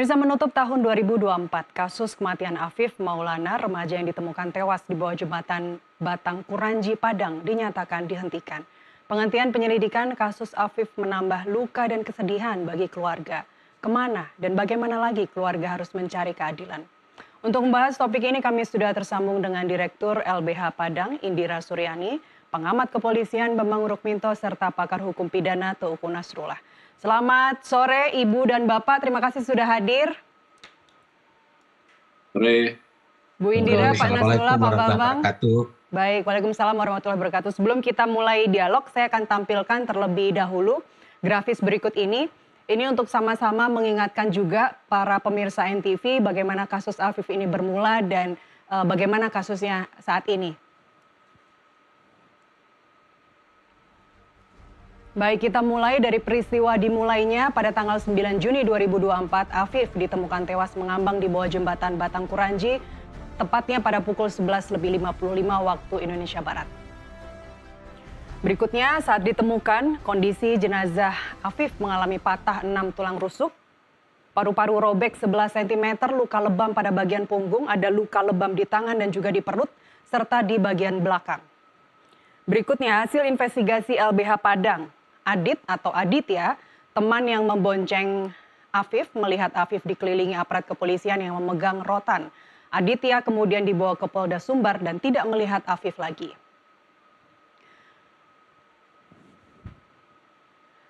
Pemirsa, menutup tahun 2024, kasus kematian Afif Maulana, remaja yang ditemukan tewas di bawah jembatan Batang Kuranji, Padang, dinyatakan dihentikan. Penghentian penyelidikan kasus Afif menambah luka dan kesedihan bagi keluarga. Kemana dan bagaimana lagi keluarga harus mencari keadilan? Untuk membahas topik ini kami sudah tersambung dengan Direktur LBH Padang, Indira Suryani, pengamat kepolisian Bambang Rukminto, serta pakar hukum pidana Teuku Nasrullah. Selamat sore Ibu dan Bapak, terima kasih sudah hadir. Sore. Bu Indira, Pak Nasrullah, Pak Bambang. Baik, Waalaikumsalam warahmatullahi wabarakatuh. Sebelum kita mulai dialog, saya akan tampilkan terlebih dahulu grafis berikut ini. Ini untuk sama-sama mengingatkan juga para pemirsa NTV bagaimana kasus Afif ini bermula dan bagaimana kasusnya saat ini. Baik, kita mulai dari peristiwa dimulainya pada tanggal 9 Juni 2024, Afif ditemukan tewas mengambang di bawah jembatan Batang Kuranji, tepatnya pada pukul 11.55 waktu Indonesia Barat. Berikutnya, saat ditemukan, kondisi jenazah Afif mengalami patah 6 tulang rusuk, paru-paru robek 11 cm, luka lebam pada bagian punggung, ada luka lebam di tangan dan juga di perut, serta di bagian belakang. Berikutnya, hasil investigasi LBH Padang. Aditya, teman yang membonceng Afif, melihat Afif dikelilingi aparat kepolisian yang memegang rotan. Aditya kemudian dibawa ke Polda Sumbar dan tidak melihat Afif lagi.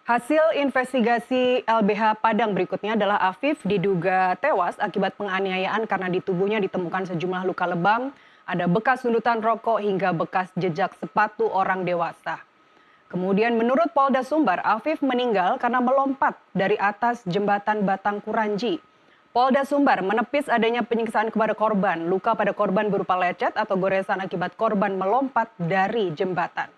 Hasil investigasi LBH Padang berikutnya adalah Afif diduga tewas akibat penganiayaan karena di tubuhnya ditemukan sejumlah luka lebam, ada bekas sundutan rokok hingga bekas jejak sepatu orang dewasa. Kemudian menurut Polda Sumbar, Afif meninggal karena melompat dari atas jembatan Batang Kuranji. Polda Sumbar menepis adanya penyiksaan kepada korban. Luka pada korban berupa lecet atau goresan akibat korban melompat dari jembatan.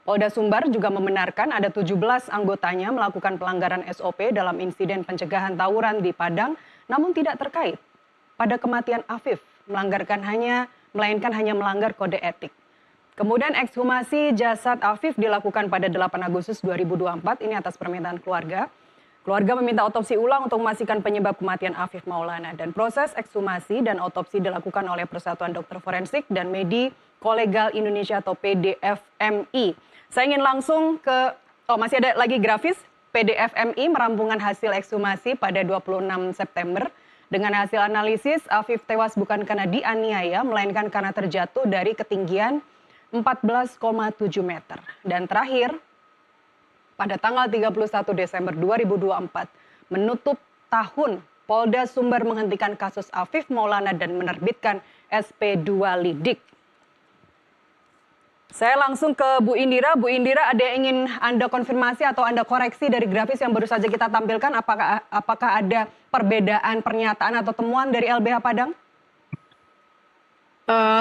Polda Sumbar juga membenarkan ada 17 anggotanya melakukan pelanggaran SOP dalam insiden pencegahan tawuran di Padang, namun tidak terkait pada kematian Afif, melainkan hanya melanggar kode etik. Kemudian ekshumasi jasad Afif dilakukan pada 8 Agustus 2024, ini atas permintaan keluarga. Keluarga meminta otopsi ulang untuk memastikan penyebab kematian Afif Maulana. Dan proses ekshumasi dan otopsi dilakukan oleh Persatuan Dokter Forensik dan Medi Kolegal Indonesia atau PDFMI. Saya ingin langsung ke, masih ada lagi grafis, PDFMI merampungkan hasil ekshumasi pada 26 September. Dengan hasil analisis, Afif tewas bukan karena dianiaya, melainkan karena terjatuh dari ketinggian 14,7 meter. Dan terakhir, pada tanggal 31 Desember 2024, menutup tahun, Polda Sumbar menghentikan kasus Afif Maulana dan menerbitkan SP2 lidik. Saya langsung ke Bu Indira. Bu Indira, ada yang ingin Anda konfirmasi atau Anda koreksi dari grafis yang baru saja kita tampilkan? Apakah ada perbedaan pernyataan atau temuan dari LBH Padang?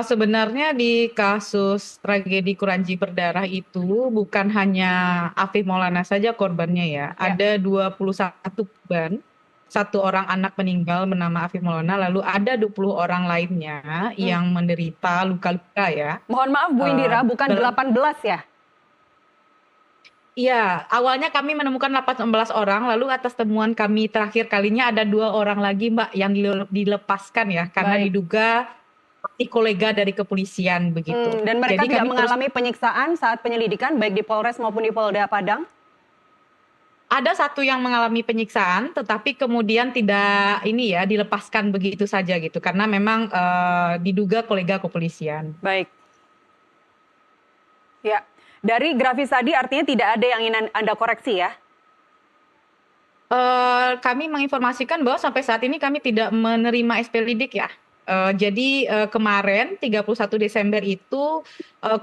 Sebenarnya di kasus tragedi Kuranji berdarah itu bukan hanya Afif Maulana saja korbannya ya. Ada 21 korban, 1 orang anak meninggal bernama Afif Maulana, lalu ada 20 orang lainnya yang menderita luka-luka ya. Mohon maaf Bu Indira, bukan 18 ya? Iya, awalnya kami menemukan 18 orang, lalu atas temuan kami terakhir kalinya ada 2 orang lagi Mbak yang dilepaskan ya, karena diduga kolega dari kepolisian begitu. Dan mereka tidak mengalami penyiksaan saat penyelidikan baik di Polres maupun di Polda Padang? Ada 1 yang mengalami penyiksaan, tetapi kemudian tidak dilepaskan begitu saja gitu, karena memang diduga kolega kepolisian. Baik. Ya, dari grafis tadi artinya tidak ada yang ingin Anda koreksi ya? Kami menginformasikan bahwa sampai saat ini kami tidak menerima SP lidik ya. Jadi kemarin 31 Desember itu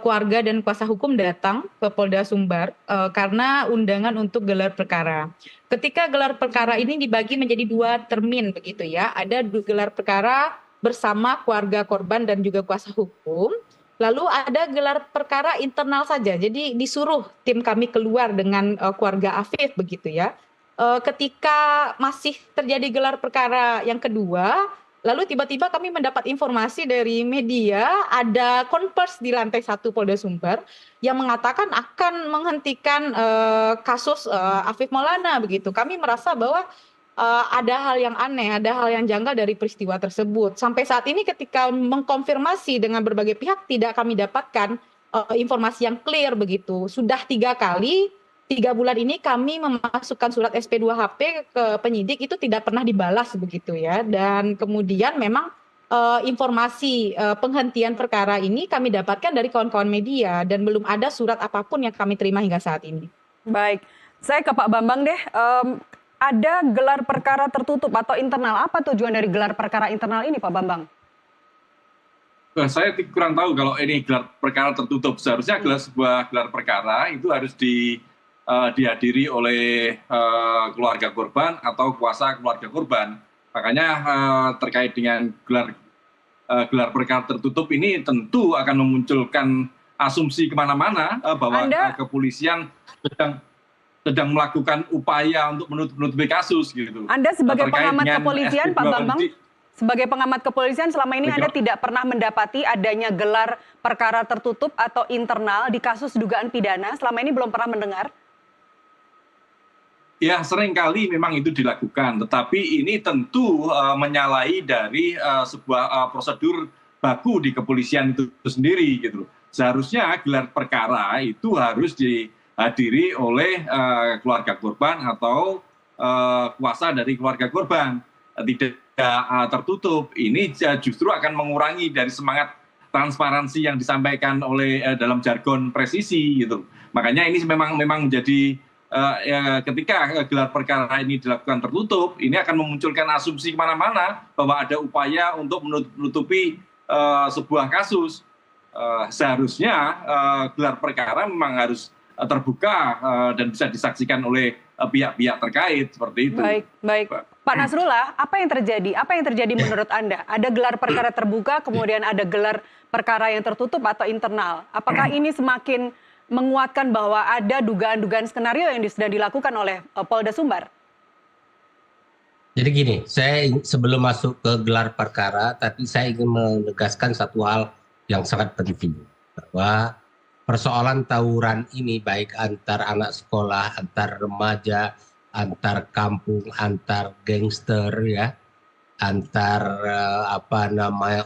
keluarga dan kuasa hukum datang ke Polda Sumbar karena undangan untuk gelar perkara. Ketika gelar perkara ini dibagi menjadi 2 termin begitu ya. Ada gelar perkara bersama keluarga korban dan juga kuasa hukum. Lalu ada gelar perkara internal saja. Jadi disuruh tim kami keluar dengan keluarga Afif begitu ya. Ketika masih terjadi gelar perkara yang kedua, lalu tiba-tiba kami mendapat informasi dari media ada konvers di lantai 1 Polda Sumbar yang mengatakan akan menghentikan kasus Afif Maulana begitu. Kami merasa bahwa ada hal yang aneh, ada hal yang janggal dari peristiwa tersebut. Sampai saat ini ketika mengkonfirmasi dengan berbagai pihak tidak kami dapatkan informasi yang clear begitu. Sudah 3 kali, 3 bulan ini kami memasukkan surat SP2HP ke penyidik itu tidak pernah dibalas begitu ya. Dan kemudian memang informasi penghentian perkara ini kami dapatkan dari kawan-kawan media dan belum ada surat apapun yang kami terima hingga saat ini. Baik, saya ke Pak Bambang deh. Ada gelar perkara tertutup atau internal. Apa tujuan dari gelar perkara internal ini, Pak Bambang? Saya kurang tahu kalau ini gelar perkara tertutup. Seharusnya sebuah gelar perkara itu harus dihadiri oleh keluarga korban atau kuasa keluarga korban. Makanya terkait dengan gelar perkara tertutup ini tentu akan memunculkan asumsi kemana-mana bahwa kepolisian sedang melakukan upaya untuk menutupi kasus gitu. Anda sebagai pengamat kepolisian, Pak Bambang, sebagai pengamat kepolisian selama ini Anda tidak pernah mendapati adanya gelar perkara tertutup atau internal di kasus dugaan pidana, selama ini belum pernah mendengar? Ya, seringkali memang itu dilakukan, tetapi ini tentu menyalahi dari sebuah prosedur baku di kepolisian itu sendiri gitu. Seharusnya gelar perkara itu harus dihadiri oleh keluarga korban atau kuasa dari keluarga korban. Tidak tertutup, ini justru akan mengurangi dari semangat transparansi yang disampaikan oleh dalam jargon presisi gitu. Makanya ini memang menjadi ketika gelar perkara ini dilakukan tertutup, ini akan memunculkan asumsi kemana-mana bahwa ada upaya untuk menutupi sebuah kasus. Seharusnya gelar perkara memang harus terbuka dan bisa disaksikan oleh pihak-pihak terkait seperti itu. Baik. Pak Nasrullah, apa yang terjadi? Apa yang terjadi menurut Anda? Ada gelar perkara terbuka, kemudian ada gelar perkara yang tertutup atau internal. Apakah ini semakin menguatkan bahwa ada dugaan-dugaan skenario yang sedang dilakukan oleh Polda Sumbar? Jadi gini, saya sebelum masuk ke gelar perkara, tapi saya ingin menegaskan satu hal yang sangat penting. Bahwa persoalan tawuran ini baik antar anak sekolah, antar remaja, antar kampung, antar gangster ya, antar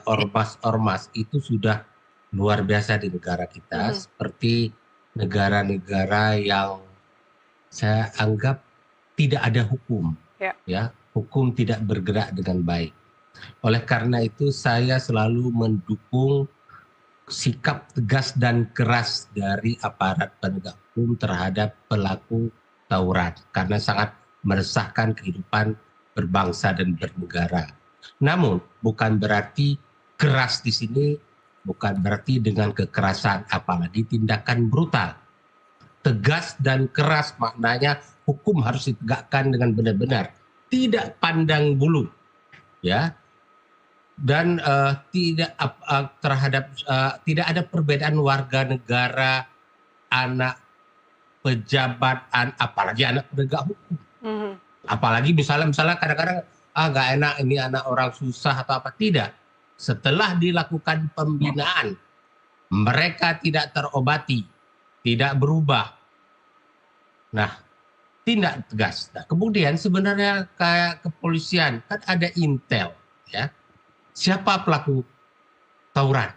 ormas-ormas itu sudah luar biasa di negara kita. Seperti negara-negara yang saya anggap tidak ada hukum, ya, hukum tidak bergerak dengan baik. Oleh karena itu saya selalu mendukung sikap tegas dan keras dari aparat penegak hukum terhadap pelaku tawuran karena sangat meresahkan kehidupan berbangsa dan bernegara. Namun bukan berarti keras di sini bukan berarti dengan kekerasan, apalagi tindakan brutal. Tegas dan keras maknanya hukum harus ditegakkan dengan benar-benar, tidak pandang bulu, ya. Dan tidak ada perbedaan warga negara, anak pejabat, apalagi anak penegak hukum. Apalagi misalnya kadang-kadang nggak enak ini anak orang susah atau apa, tidak. Setelah dilakukan pembinaan, mereka tidak terobati, tidak berubah. Nah, tindak tegas. Nah, kemudian sebenarnya kayak kepolisian, kan ada intel. Ya. Siapa pelaku tawuran?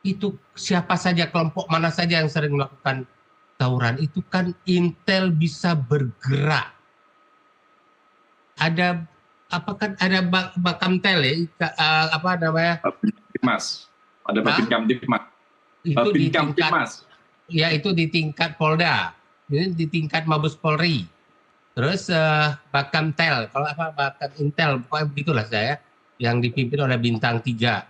Itu siapa saja, kelompok mana saja yang sering melakukan tawuran. Itu kan intel bisa bergerak. Ada Bakamtel ya, Mas, ada Babinkamtibmas. Itu di tingkat, ya itu di tingkat Polda, ini di tingkat Mabes Polri. Terus Bakamtel, kalau Bakamintel, pokoknya begitulah saya, yang dipimpin oleh Bintang 3.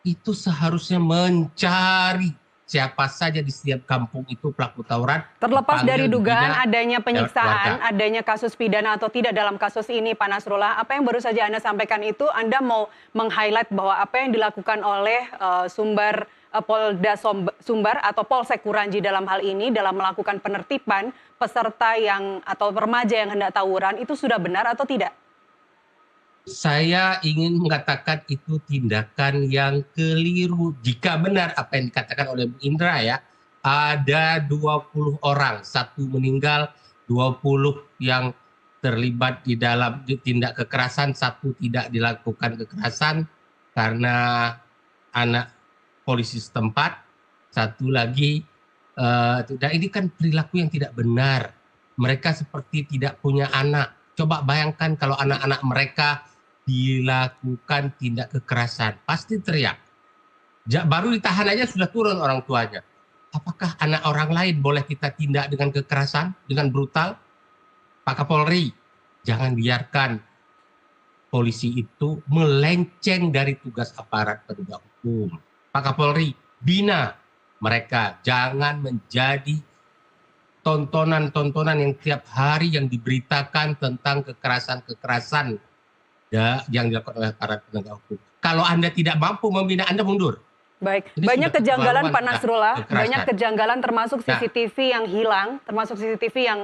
Itu seharusnya mencari siapa saja di setiap kampung itu pelaku tawuran. Terlepas dari dugaan adanya penyiksaan, adanya kasus pidana atau tidak dalam kasus ini, Pak Nasrullah, apa yang baru saja Anda sampaikan itu, Anda mau meng-highlight bahwa apa yang dilakukan oleh Polda Sumbar atau Polsek Kuranji dalam hal ini, dalam melakukan penertiban peserta atau remaja yang hendak tawuran, itu sudah benar atau tidak? Saya ingin mengatakan itu tindakan yang keliru. Jika benar apa yang dikatakan oleh Bu Indra ya, ada 20 orang, 1 meninggal, 20 yang terlibat di dalam tindak kekerasan, satu tidak dilakukan kekerasan karena anak polisi setempat, satu lagi dan ini kan perilaku yang tidak benar. Mereka seperti tidak punya anak. Coba bayangkan kalau anak-anak mereka dilakukan tindak kekerasan, pasti teriak. Baru ditahan aja sudah turun orang tuanya. Apakah anak orang lain boleh kita tindak dengan kekerasan, dengan brutal? Pak Kapolri, jangan biarkan polisi itu melenceng dari tugas aparat penegak hukum. Pak Kapolri, bina mereka, jangan menjadi tontonan-tontonan yang tiap hari yang diberitakan tentang kekerasan-kekerasan yang dilakukan oleh aparat penegak hukum. Kalau Anda tidak mampu membina, Anda mundur. Baik, Ini banyak sudah kejanggalan keterlaluan, Pak Nasrullah, kekerasan. banyak kejanggalan termasuk Nah. CCTV yang hilang, termasuk CCTV yang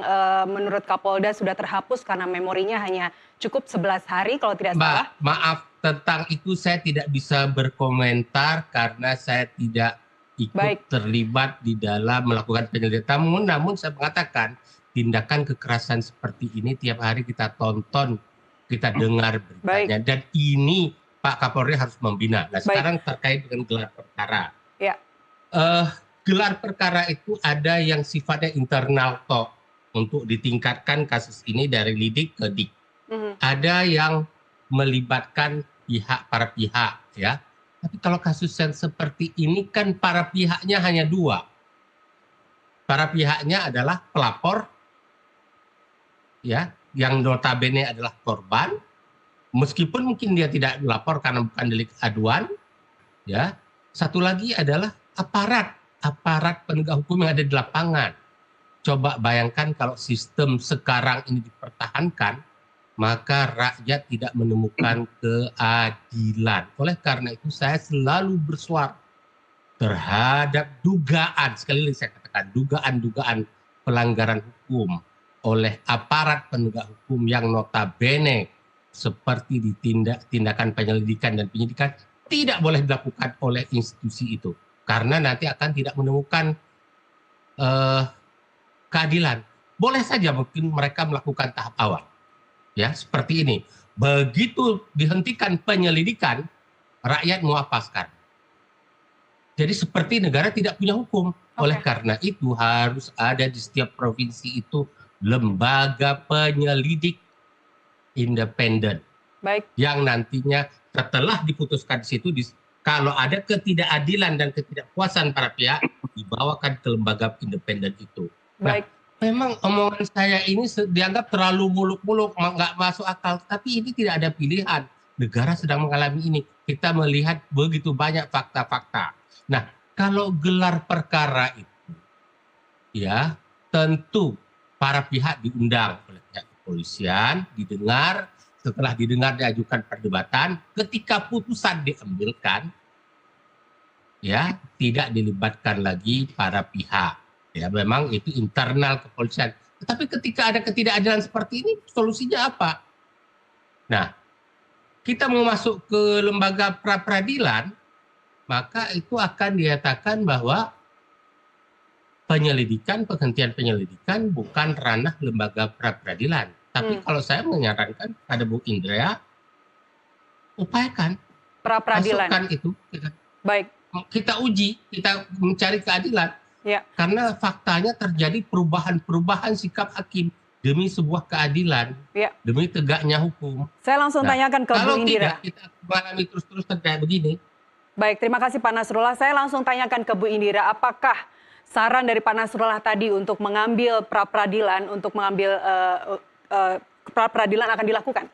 menurut Kapolda sudah terhapus karena memorinya hanya cukup 11 hari kalau tidak salah. Mbak, maaf tentang itu saya tidak bisa berkomentar karena saya tidak ikut Baik. terlibat di dalam melakukan penyelidikan. Namun saya mengatakan tindakan kekerasan seperti ini tiap hari kita tonton, kita dengar beritanya. Dan ini Pak Kapolri harus membina. Nah, sekarang terkait dengan gelar perkara. Ya. Gelar perkara itu ada yang sifatnya internal toh untuk ditingkatkan kasus ini dari lidik ke dik. Ada yang melibatkan para pihak, ya. Tapi kalau kasus yang seperti ini kan para pihaknya hanya dua. Para pihaknya adalah pelapor, ya, yang notabene adalah korban. Meskipun mungkin dia tidak melapor karena bukan delik aduan, ya. Satu lagi adalah aparat penegak hukum yang ada di lapangan. Coba bayangkan kalau sistem sekarang ini dipertahankan, maka rakyat tidak menemukan keadilan. Oleh karena itu saya selalu bersuara terhadap dugaan, sekali lagi saya katakan, dugaan-dugaan pelanggaran hukum oleh aparat penegak hukum yang notabene seperti tindakan penyelidikan dan penyidikan tidak boleh dilakukan oleh institusi itu karena nanti akan tidak menemukan keadilan. Boleh saja mungkin mereka melakukan tahap awal, ya seperti ini. Begitu dihentikan penyelidikan, rakyat mau apa sekarang? Jadi seperti negara tidak punya hukum. Oleh karena itu harus ada di setiap provinsi itu lembaga penyelidik independen. Baik. Yang nantinya setelah diputuskan di situ, kalau ada ketidakadilan dan ketidakpuasan para pihak, dibawakan ke lembaga independen itu. Baik. Nah, memang omongan saya ini dianggap terlalu muluk-muluk, nggak masuk akal. Tapi ini tidak ada pilihan. Negara sedang mengalami ini. Kita melihat begitu banyak fakta-fakta. Nah, kalau gelar perkara itu, ya tentu para pihak diundang oleh pihak kepolisian, didengar, setelah didengar diajukan perdebatan, ketika putusan diambilkan, ya tidak dilibatkan lagi para pihak. Ya memang itu internal kepolisian. Tetapi ketika ada ketidakadilan seperti ini, solusinya apa? Nah, kita mau masuk ke lembaga pra-peradilan, maka itu akan dinyatakan bahwa penghentian penyelidikan bukan ranah lembaga pra-peradilan. Tapi kalau saya menyarankan pada Bu Indra, upayakan Pra-peradilan. masukkan itu. Baik. Kita uji, kita mencari keadilan. Ya. Karena faktanya terjadi perubahan-perubahan sikap hakim demi sebuah keadilan, Ya. demi tegaknya hukum. Saya langsung tanyakan ke Bu Indira. Kalau tidak, kita mengalami terus-terusan kayak begini. Baik, terima kasih Pak Nasrullah. Saya langsung tanyakan ke Bu Indira, apakah saran dari Pak Nasrullah tadi untuk mengambil pra-peradilan, untuk mengambil pra-peradilan akan dilakukan?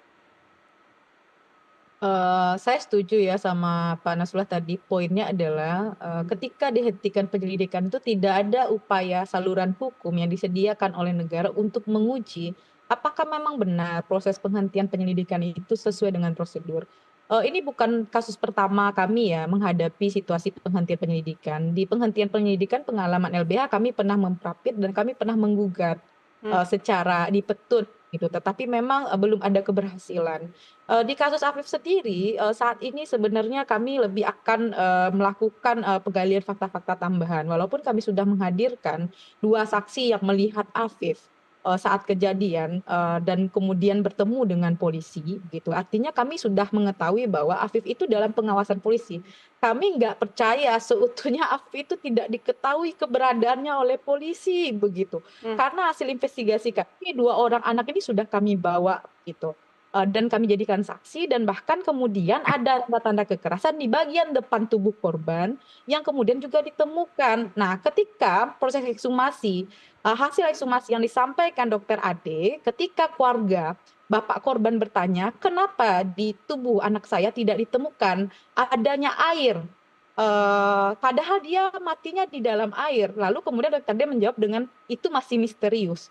Saya setuju ya sama Pak Nasrullah tadi. Poinnya adalah ketika dihentikan penyelidikan itu tidak ada upaya saluran hukum yang disediakan oleh negara untuk menguji apakah memang benar proses penghentian penyelidikan itu sesuai dengan prosedur. Ini bukan kasus pertama kami ya menghadapi situasi penghentian penyelidikan. Di penghentian penyelidikan pengalaman LBH kami pernah memprapit dan kami pernah menggugat secara dipetut gitu. Tetapi memang belum ada keberhasilan. Di kasus Afif sendiri saat ini sebenarnya kami lebih akan melakukan penggalian fakta-fakta tambahan. Walaupun kami sudah menghadirkan 2 saksi yang melihat Afif. saat kejadian dan kemudian bertemu dengan polisi gitu. Artinya kami sudah mengetahui bahwa Afif itu dalam pengawasan polisi. Kami nggak percaya seutuhnya Afif itu tidak diketahui keberadaannya oleh polisi begitu. Karena hasil investigasi kami 2 orang anak ini sudah kami bawa gitu. Dan kami jadikan saksi dan bahkan kemudian ada tanda-tanda kekerasan di bagian depan tubuh korban yang kemudian juga ditemukan. Nah, ketika proses ekshumasi, hasil ekshumasi yang disampaikan Dokter Ade, ketika keluarga bapak korban bertanya, kenapa di tubuh anak saya tidak ditemukan adanya air? Padahal dia matinya di dalam air. Lalu kemudian Dokter Ade menjawab dengan itu masih misterius.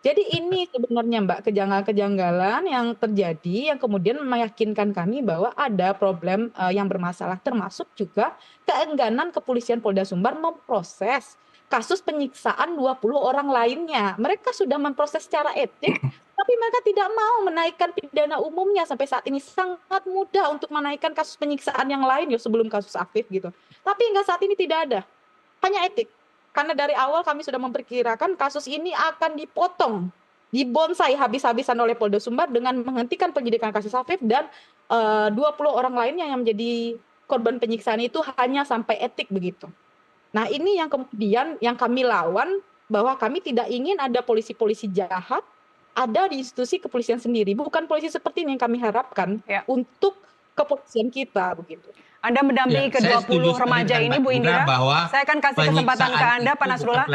Jadi ini sebenarnya Mbak kejanggalan-kejanggalan yang terjadi yang kemudian meyakinkan kami bahwa ada problem yang bermasalah termasuk juga keengganan kepolisian Polda Sumbar memproses kasus penyiksaan 20 orang lainnya. Mereka sudah memproses secara etik tapi mereka tidak mau menaikkan pidana umumnya sampai saat ini sangat mudah untuk menaikkan kasus penyiksaan yang lain ya sebelum kasus Afif gitu. Tapi hingga saat ini tidak ada. Hanya etik. Karena dari awal kami sudah memperkirakan kasus ini akan dipotong, dibonsai habis-habisan oleh Polda Sumbar dengan menghentikan penyidikan kasus Afif dan 20 orang lainnya yang menjadi korban penyiksaan itu hanya sampai etik begitu. Nah ini yang kemudian yang kami lawan bahwa kami tidak ingin ada polisi-polisi jahat ada di institusi kepolisian sendiri. Bukan polisi seperti ini yang kami harapkan untuk kepolisian kita begitu. Anda mendampingi ke-20 remaja ini, Bu Indira. Saya akan kasih kesempatan ke Anda, Pak Nasrullah.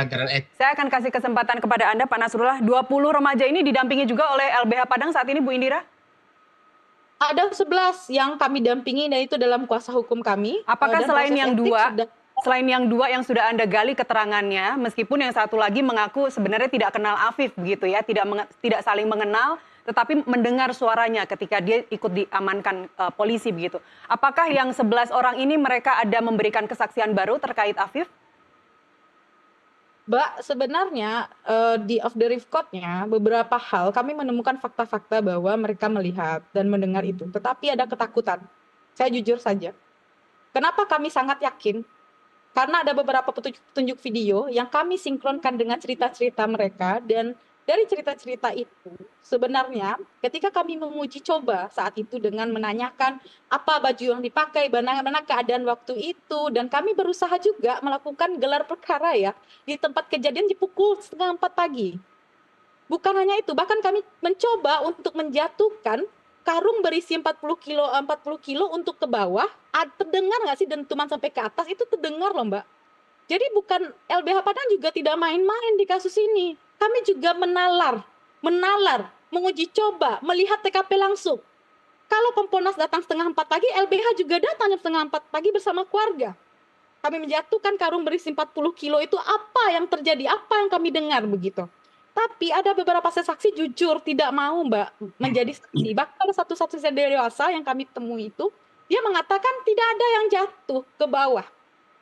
Saya akan kasih kesempatan kepada Anda, Pak Nasrullah. 20 remaja ini didampingi juga oleh LBH Padang saat ini, Bu Indira? Ada 11 yang kami dampingi dan itu dalam kuasa hukum kami. Apakah selain yang dua yang sudah Anda gali keterangannya, meskipun yang satu lagi mengaku sebenarnya tidak kenal Afif begitu ya, tidak saling mengenal, tetapi mendengar suaranya ketika dia ikut diamankan polisi begitu. Apakah yang 11 orang ini mereka ada memberikan kesaksian baru terkait Afif? Mbak, sebenarnya di off the record-nya beberapa hal kami menemukan fakta-fakta bahwa mereka melihat dan mendengar itu. Tetapi ada ketakutan. Saya jujur saja. Kenapa kami sangat yakin? Karena ada beberapa petunjuk video yang kami sinkronkan dengan cerita-cerita mereka dan dari cerita-cerita itu, sebenarnya ketika kami menguji coba saat itu dengan menanyakan apa baju yang dipakai, bagaimana keadaan waktu itu, dan kami berusaha juga melakukan gelar perkara ya di tempat kejadian di pukul 3:30 pagi. Bukan hanya itu, bahkan kami mencoba untuk menjatuhkan karung berisi 40 kilo untuk ke bawah. Terdengar nggak sih dentuman sampai ke atas? Itu terdengar loh Mbak. Jadi bukan LBH Padang juga tidak main-main di kasus ini. Kami juga menalar, menguji coba, melihat TKP langsung. Kalau Kompolnas datang 3:30 pagi, LBH juga datang 3:30 pagi bersama keluarga. Kami menjatuhkan karung berisi 40 kilo itu apa yang terjadi, apa yang kami dengar begitu. Tapi ada beberapa saksi jujur tidak mau Mbak menjadi saksi. Bahkan ada satu saksi dewasa yang kami temui itu, dia mengatakan tidak ada yang jatuh ke bawah.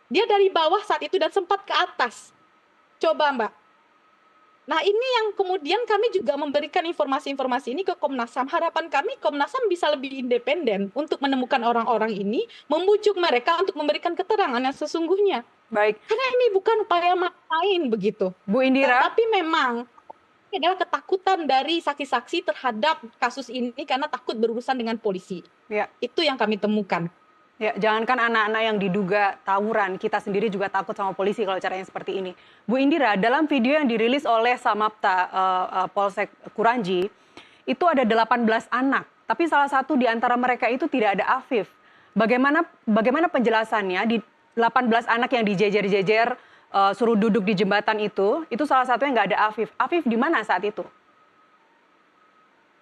Dia dari bawah saat itu dan sempat ke atas. Coba Mbak. Nah ini yang kemudian kami juga memberikan informasi-informasi ini ke Komnas HAM. Harapan kami Komnas HAM bisa lebih independen untuk menemukan orang-orang ini, membujuk mereka untuk memberikan keterangan yang sesungguhnya. Baik. Karena ini bukan upaya main begitu. Bu Indira. Tapi memang ini adalah ketakutan dari saksi-saksi terhadap kasus ini karena takut berurusan dengan polisi. Ya. Itu yang kami temukan. Ya, jangankan anak-anak yang diduga tawuran, kita sendiri juga takut sama polisi kalau caranya seperti ini. Bu Indira, dalam video yang dirilis oleh Samapta Polsek Kuranji, itu ada 18 anak, tapi salah satu di antara mereka itu tidak ada Afif. Bagaimana penjelasannya di 18 anak yang dijejer-jejer, suruh duduk di jembatan itu salah satunya nggak ada Afif. Afif di mana saat itu?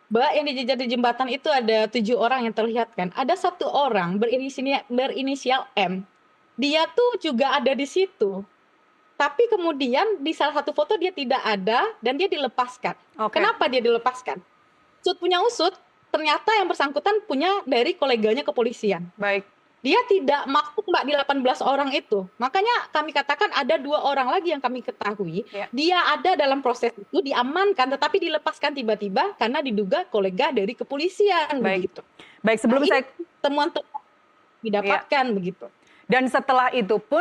Mbak, yang dijejer di jembatan itu ada 7 orang yang terlihat kan. Ada 1 orang berinisial M. Dia tuh juga ada di situ. Tapi kemudian di salah satu foto dia tidak ada dan dia dilepaskan. Kenapa dia dilepaskan? Usut punya usut, ternyata yang bersangkutan punya dari koleganya kepolisian. Baik. Dia tidak masuk Mbak di 18 orang itu. Makanya kami katakan ada 2 orang lagi yang kami ketahui. Ya. Dia ada dalam proses itu diamankan tetapi dilepaskan tiba-tiba karena diduga kolega dari kepolisian. Baik. Begitu. Baik, sebelum saya temuan didapatkan begitu. Dan setelah itu pun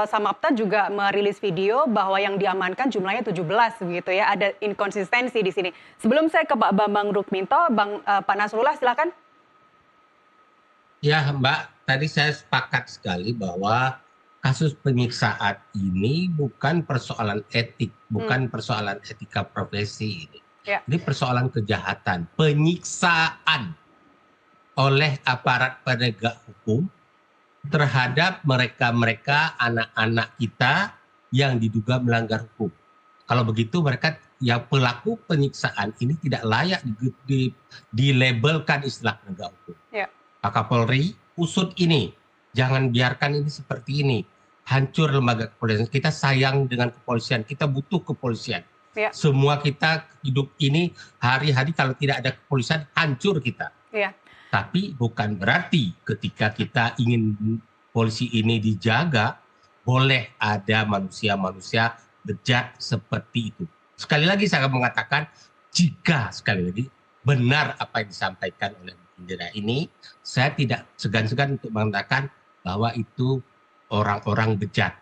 Samapta juga merilis video bahwa yang diamankan jumlahnya 17 begitu ya. Ada inkonsistensi di sini. Sebelum saya ke Pak Bambang Rukminto, Pak Nasrullah silakan. Ya, Mbak, tadi saya sepakat sekali bahwa kasus penyiksaan ini bukan persoalan etik, bukan persoalan etika profesi ini. Ya. Ini persoalan kejahatan, penyiksaan oleh aparat penegak hukum terhadap mereka-mereka anak-anak kita yang diduga melanggar hukum. Kalau begitu mereka yang pelaku penyiksaan ini tidak layak dilabelkan istilah penegak hukum. Ya. Pak Kapolri, usut ini. Jangan biarkan ini seperti ini. Hancur lembaga kepolisian. Kita sayang dengan kepolisian. Kita butuh kepolisian. Ya. Semua kita hidup ini hari-hari kalau tidak ada kepolisian, hancur kita. Ya. Tapi bukan berarti ketika kita ingin polisi ini dijaga, boleh ada manusia-manusia bejat seperti itu. Sekali lagi saya mengatakan, jika sekali lagi benar apa yang disampaikan oleh Indira ini, saya tidak segan-segan untuk mengatakan bahwa itu orang-orang bejat,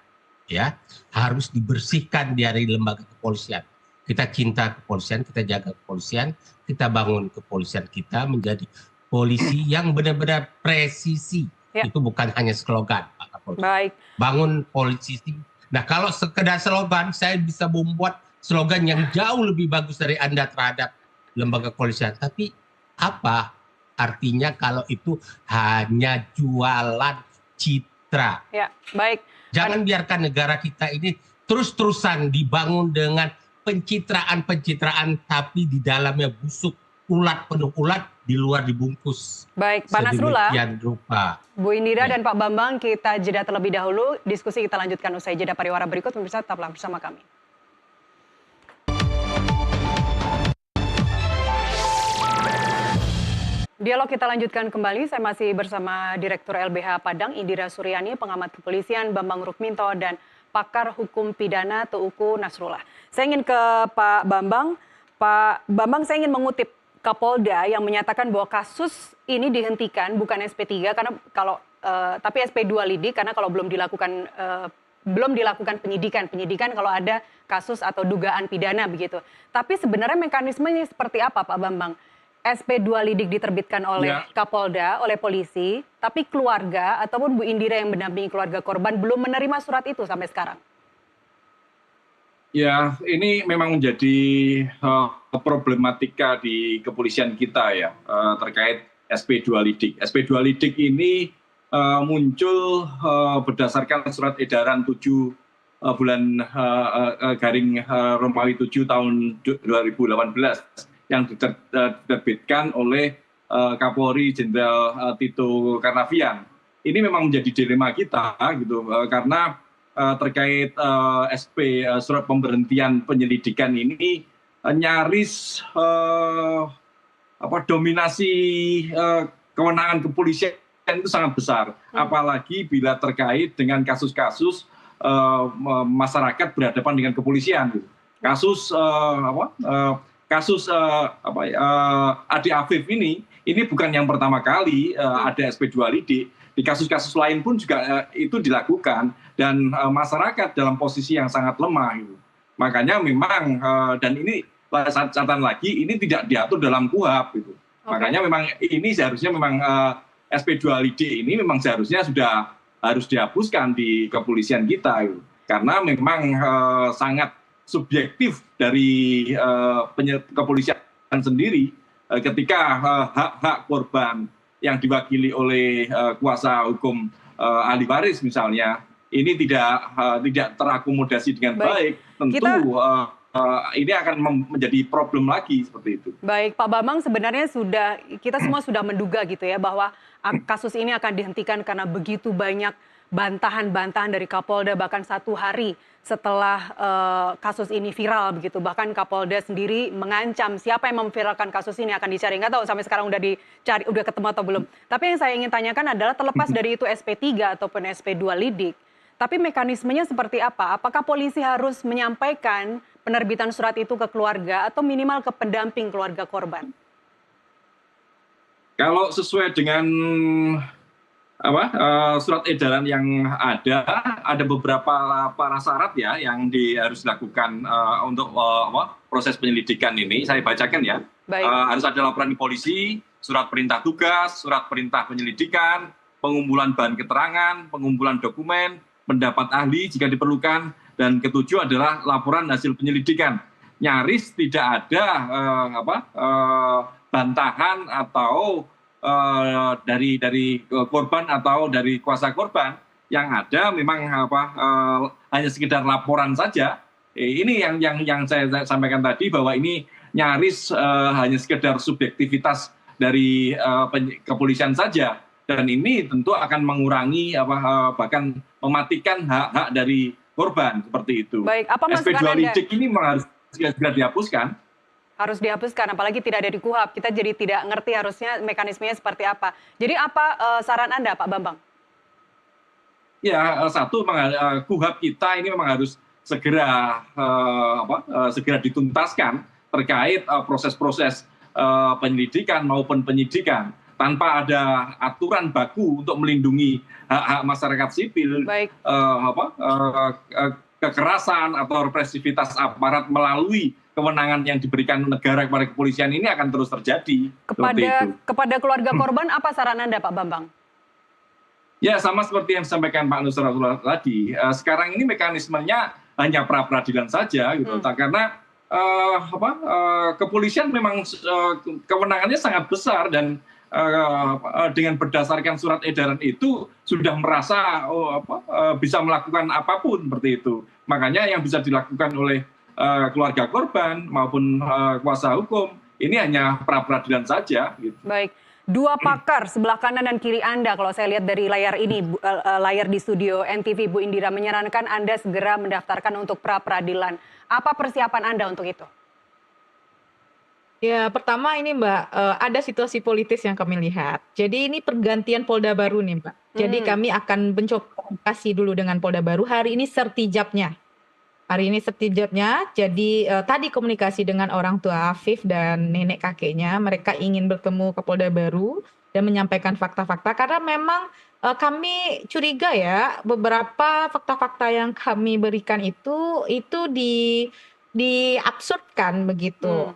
ya, harus dibersihkan dari lembaga kepolisian. Kita cinta kepolisian, kita jaga kepolisian, kita bangun kepolisian kita menjadi polisi yang benar-benar presisi. Ya. Itu bukan hanya slogan, Pak Kapolri. Baik. Bangun polisi. Nah, kalau sekedar slogan, saya bisa membuat slogan yang jauh lebih bagus dari Anda terhadap lembaga kepolisian. Tapi apa artinya kalau itu hanya jualan citra? Ya, baik. Jangan biarkan negara kita ini terus-terusan dibangun dengan pencitraan-pencitraan, tapi di dalamnya busuk, ulat, penuh ulat, di luar dibungkus. Baik, Pak Nasrullah, rupa. Bu Indira dan Pak Bambang, kita jeda terlebih dahulu. Diskusi kita lanjutkan usai jeda pariwara berikut. Pemirsa, tetaplah bersama kami. Dialog kita lanjutkan kembali. Saya masih bersama Direktur LBH Padang, Indira Suryani, pengamat kepolisian Bambang Rukminto, dan pakar hukum pidana TUKU Nasrullah. Saya ingin ke Pak Bambang. Pak Bambang, saya ingin mengutip Kapolda yang menyatakan bahwa kasus ini dihentikan, bukan SP3 karena tapi SP2 lidik karena kalau belum dilakukan penyidikan kalau ada kasus atau dugaan pidana begitu. Tapi sebenarnya mekanismenya seperti apa, Pak Bambang? SP2 lidik diterbitkan oleh Kapolda, oleh polisi, tapi keluarga ataupun Bu Indira yang mendampingi keluarga korban belum menerima surat itu sampai sekarang. Ya, ini memang menjadi problematika di kepolisian kita ya, terkait SP2 lidik. SP2 lidik ini muncul berdasarkan surat edaran 7 bulan garing Romawi 7 tahun 2018. Yang diterbitkan oleh Kapolri Jenderal Tito Karnavian. Ini memang menjadi dilema kita gitu, karena terkait SP surat pemberhentian penyelidikan ini nyaris dominasi kewenangan kepolisian itu sangat besar, apalagi bila terkait dengan kasus-kasus masyarakat berhadapan dengan kepolisian. Gitu. Kasus Ade Afif ini bukan yang pertama kali ada SP2 lidik. Di kasus-kasus lain pun juga itu dilakukan dan masyarakat dalam posisi yang sangat lemah. Gitu. Makanya memang dan ini catatan lagi ini tidak diatur dalam KUHP. Gitu. Makanya memang ini seharusnya memang SP2 lidik ini memang seharusnya sudah harus dihapuskan di kepolisian kita. Gitu. Karena memang sangat subjektif dari kepolisian sendiri ketika hak-hak korban yang diwakili oleh kuasa hukum ahli waris misalnya ini tidak terakomodasi dengan baik, tentu ini akan menjadi problem lagi seperti itu. Baik, Pak Bambang, sebenarnya kita semua sudah menduga gitu ya bahwa kasus ini akan dihentikan karena begitu banyak bantahan-bantahan dari Kapolda bahkan 1 hari setelah kasus ini viral begitu. Bahkan Kapolda sendiri mengancam siapa yang memviralkan kasus ini akan dicari. Nggak tahu sampai sekarang udah dicari, udah ketemu atau belum. Tapi yang saya ingin tanyakan adalah terlepas dari itu SP3 ataupun SP2 lidik, tapi mekanismenya seperti apa? Apakah polisi harus menyampaikan penerbitan surat itu ke keluarga atau minimal ke pendamping keluarga korban? Kalau sesuai dengan surat edaran yang ada beberapa prasyarat ya yang harus dilakukan untuk proses penyelidikan ini. Saya bacakan ya. Harus ada laporan di polisi, surat perintah tugas, surat perintah penyelidikan, pengumpulan bahan keterangan, pengumpulan dokumen, pendapat ahli jika diperlukan, dan ketujuh adalah laporan hasil penyelidikan. Nyaris tidak ada bantahan atau dari korban atau dari kuasa korban. Yang ada memang hanya sekedar laporan saja. Ini yang saya sampaikan tadi, bahwa ini nyaris hanya sekedar subjektivitas dari kepolisian saja, dan ini tentu akan mengurangi bahkan mematikan hak-hak dari korban seperti itu. Baik, apa masukan SP2 Anda? Licik ini harus segera dihapuskan. Harus dihapuskan, apalagi tidak ada di KUHAP. Kita jadi tidak ngerti harusnya mekanismenya seperti apa. Jadi apa saran Anda, Pak Bambang? Ya, satu, KUHAP kita ini memang harus segera dituntaskan terkait proses-proses penyelidikan maupun penyidikan, tanpa ada aturan baku untuk melindungi hak-hak masyarakat sipil. Baik. Kekerasan atau represivitas aparat melalui kewenangan yang diberikan negara kepada kepolisian ini akan terus terjadi. Kepada keluarga korban, apa saran Anda, Pak Bambang? Ya, sama seperti yang disampaikan Pak Nusratullah tadi. Sekarang ini mekanismenya hanya pra-peradilan saja, gitu. Karena kepolisian memang kewenangannya sangat besar, dan dengan berdasarkan surat edaran itu sudah merasa bisa melakukan apapun seperti itu. Makanya yang bisa dilakukan oleh keluarga korban maupun kuasa hukum ini hanya pra-peradilan saja. Gitu. Baik, dua pakar sebelah kanan dan kiri Anda, kalau saya lihat dari layar ini, layar di studio NTV, Bu Indira menyarankan Anda segera mendaftarkan untuk pra-peradilan. Apa persiapan Anda untuk itu? Ya, pertama ini Mbak, ada situasi politis yang kami lihat. Jadi ini pergantian Polda baru nih Mbak. Jadi kami akan mencoba komunikasi dulu dengan Polda baru. Hari ini sertijabnya. Jadi tadi komunikasi dengan orang tua Afif dan nenek kakeknya. Mereka ingin bertemu ke Polda baru dan menyampaikan fakta-fakta. Karena memang kami curiga ya, beberapa fakta-fakta yang kami berikan itu diabsurdkan begitu,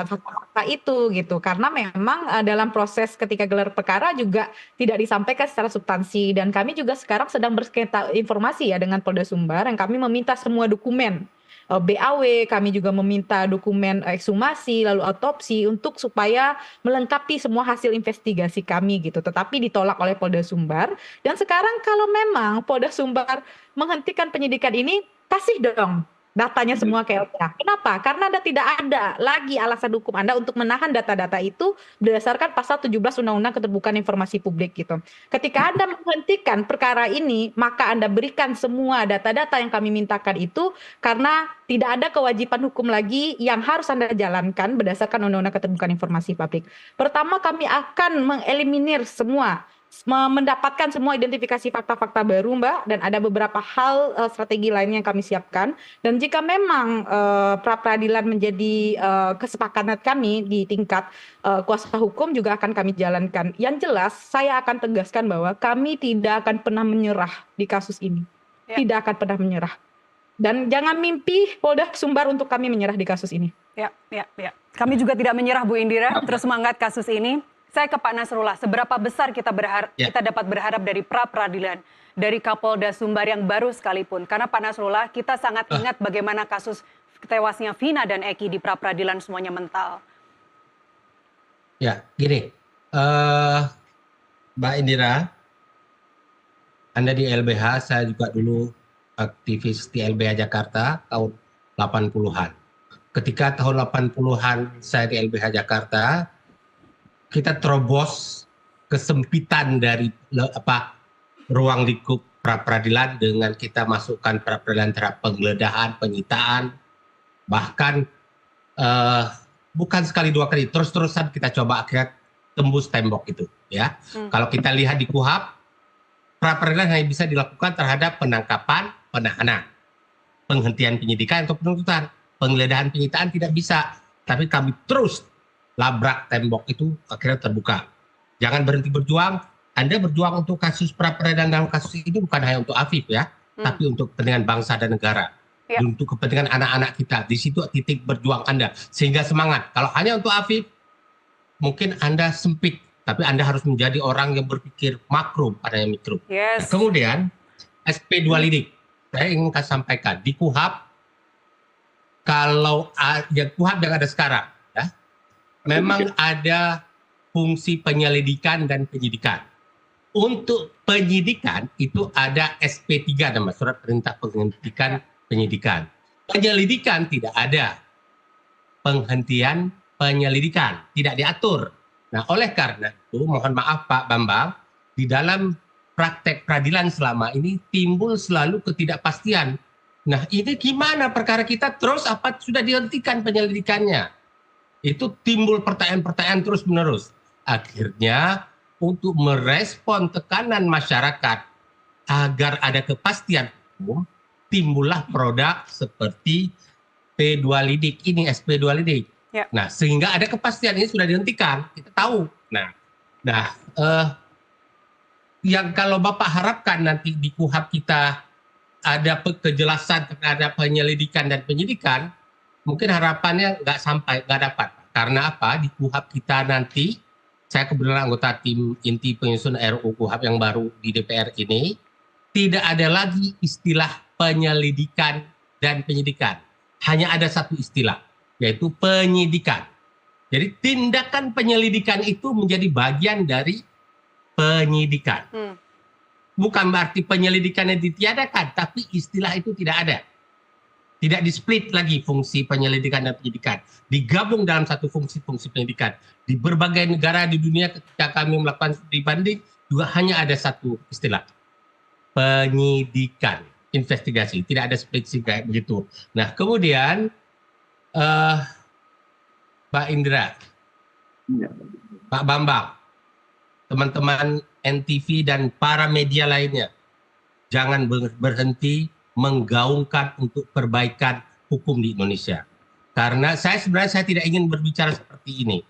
fakta-fakta itu gitu, karena memang dalam proses ketika gelar perkara juga tidak disampaikan secara substansi, dan kami juga sekarang sedang bersengketa informasi ya dengan Polda Sumbar, yang kami meminta semua dokumen BAW, kami juga meminta dokumen ekshumasi lalu autopsi untuk supaya melengkapi semua hasil investigasi kami gitu, tetapi ditolak oleh Polda Sumbar. Dan sekarang kalau memang Polda Sumbar menghentikan penyidikan ini, kasih dong datanya semua ke LPH. Kenapa? Karena Anda tidak ada lagi alasan hukum Anda untuk menahan data-data itu berdasarkan pasal 17 Undang-Undang Keterbukaan Informasi Publik gitu. Ketika Anda menghentikan perkara ini, maka Anda berikan semua data-data yang kami mintakan itu, karena tidak ada kewajiban hukum lagi yang harus Anda jalankan berdasarkan Undang-Undang Keterbukaan Informasi Publik. Pertama, kami akan mengeliminir semua, mendapatkan semua identifikasi fakta-fakta baru Mbak, dan ada beberapa hal strategi lainnya yang kami siapkan. Dan jika memang pra-peradilan menjadi kesepakatan kami di tingkat kuasa hukum, juga akan kami jalankan. Yang jelas saya akan tegaskan bahwa kami tidak akan pernah menyerah di kasus ini, tidak akan pernah menyerah. Dan jangan mimpi Polda Sumbar untuk kami menyerah di kasus ini. Ya. Kami juga tidak menyerah, Bu Indira, terus semangat kasus ini. Saya ke Pak Nasrullah, seberapa besar kita dapat berharap dari pra-peradilan dari Kapolda Sumbar yang baru sekalipun? Karena Pak Nasrullah, kita sangat ingat bagaimana kasus tewasnya Vina dan Eki di pra-peradilan semuanya mental. Ya, gini, Mbak Indira, Anda di LBH, saya juga dulu aktivis di LBH Jakarta tahun 80-an. Ketika tahun 80-an saya di LBH Jakarta, kita terobos kesempitan dari ruang lingkup pra-peradilan dengan kita masukkan pra-peradilan terhadap penggeledahan, penyitaan, bahkan bukan sekali dua kali, terus-terusan kita coba akhirnya tembus tembok itu. Ya, kalau kita lihat di KUHAP, pra-peradilan hanya bisa dilakukan terhadap penangkapan, penahanan, penghentian penyidikan atau penuntutan, penggeledahan, penyitaan tidak bisa. Tapi kami terus labrak tembok itu, akhirnya terbuka. Jangan berhenti berjuang, Anda berjuang untuk kasus pra-peradilan dalam kasus ini bukan hanya untuk Afif ya, tapi untuk kepentingan bangsa dan negara. Ya. Untuk kepentingan anak-anak kita. Di situ titik berjuang Anda. Sehingga semangat. Kalau hanya untuk Afif, mungkin Anda sempit. Tapi Anda harus menjadi orang yang berpikir makro pada yang mikro. Yes. Nah, kemudian, SP2 lidik. Saya ingin sampaikan, di KUHAP, kalau yang KUHAP yang ada sekarang, ya, memang ada fungsi penyelidikan dan penyidikan. Untuk penyidikan itu ada SP3 nama surat perintah penghentian penyidikan. Penyelidikan tidak ada. Penghentian penyelidikan tidak diatur. Nah, oleh karena itu mohon maaf Pak Bambang, di dalam praktek peradilan selama ini timbul selalu ketidakpastian. Nah, ini gimana perkara kita terus apa sudah dihentikan penyelidikannya? Itu timbul pertanyaan-pertanyaan terus-menerus. Akhirnya untuk merespon tekanan masyarakat agar ada kepastian hukum, timbullah produk seperti P2 lidik ini, SP2 lidik. Ya. Nah, sehingga ada kepastian ini sudah dihentikan, kita tahu. Yang kalau Bapak harapkan nanti di KUHAP kita ada kejelasan terhadap penyelidikan dan penyidikan, mungkin harapannya nggak dapat. Karena apa? Di KUHAP kita nanti, saya kebetulan anggota tim inti penyusun RUU KUHAP yang baru di DPR ini, tidak ada lagi istilah penyelidikan dan penyidikan. Hanya ada satu istilah, yaitu penyidikan. Jadi tindakan penyelidikan itu menjadi bagian dari penyidikan. Bukan berarti penyelidikannya ditiadakan, tapi istilah itu tidak ada. Tidak di-split lagi fungsi penyelidikan dan penyidikan. Digabung dalam satu fungsi-fungsi penyidikan. Di berbagai negara di dunia ketika kami melakukan studi banding, juga hanya ada satu istilah. Penyidikan, investigasi. Tidak ada split kayak begitu. Nah, kemudian Pak Indra, Pak Bambang, teman-teman NTV dan para media lainnya, jangan berhenti menggaungkan untuk perbaikan hukum di Indonesia. Karena sebenarnya saya tidak ingin berbicara seperti ini.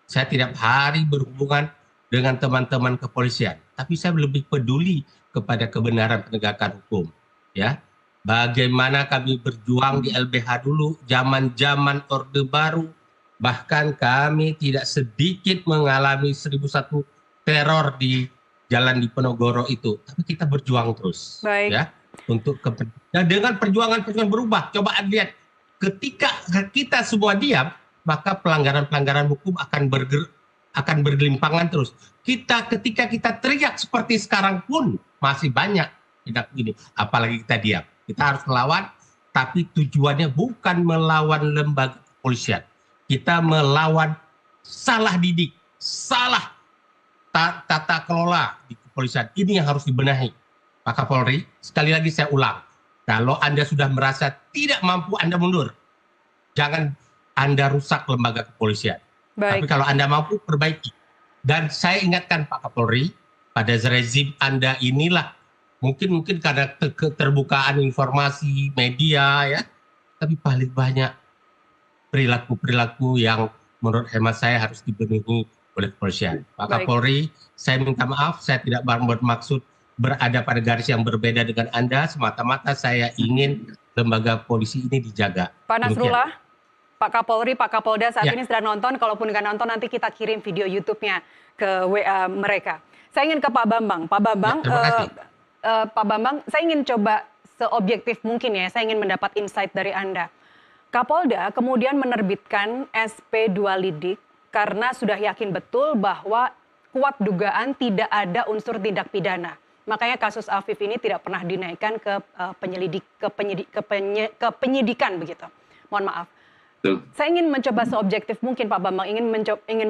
Saya tiap hari berhubungan dengan teman-teman kepolisian, tapi saya lebih peduli kepada kebenaran penegakan hukum. Ya, bagaimana kami berjuang di LBH dulu, zaman-zaman Orde Baru, bahkan kami tidak sedikit mengalami 1001 teror di jalan di Penogoro itu, tapi kita berjuang terus. Baik. Ya. Dan dengan perjuangan berubah, coba lihat, ketika kita semua diam, maka pelanggaran-pelanggaran hukum akan bergelimpangan terus. Ketika kita teriak seperti sekarang pun masih banyak tidak begini, apalagi kita diam. Kita harus melawan, tapi tujuannya bukan melawan lembaga kepolisian. Kita melawan salah didik, salah tata kelola di kepolisian. Ini yang harus dibenahi. Pak Kapolri, sekali lagi saya ulang, kalau Anda sudah merasa tidak mampu, Anda mundur. Jangan Anda rusak lembaga kepolisian. Baik. Tapi kalau Anda mampu, perbaiki. Dan saya ingatkan Pak Kapolri, pada rezim Anda inilah, mungkin karena keterbukaan informasi media, ya, tapi paling banyak perilaku-perilaku yang menurut hemat saya harus dibenahi oleh kepolisian. Pak Kapolri, saya minta maaf, saya tidak bermaksud berada pada garis yang berbeda dengan Anda, semata-mata saya ingin lembaga polisi ini dijaga. Pak Nasrullah, Pak Kapolri, Pak Kapolda saat ini sedang nonton, kalaupun nggak nonton nanti kita kirim video YouTube-nya ke WA mereka. Saya ingin ke Pak Bambang. Pak Bambang, Pak Bambang, saya ingin coba seobjektif mungkin ya, saya ingin mendapat insight dari Anda. Kapolda kemudian menerbitkan SP2 lidik karena sudah yakin betul bahwa kuat dugaan tidak ada unsur tindak pidana. Makanya kasus Afif ini tidak pernah dinaikkan ke penyidikan begitu. Mohon maaf. Saya ingin mencoba seobjektif mungkin Pak Bambang, ingin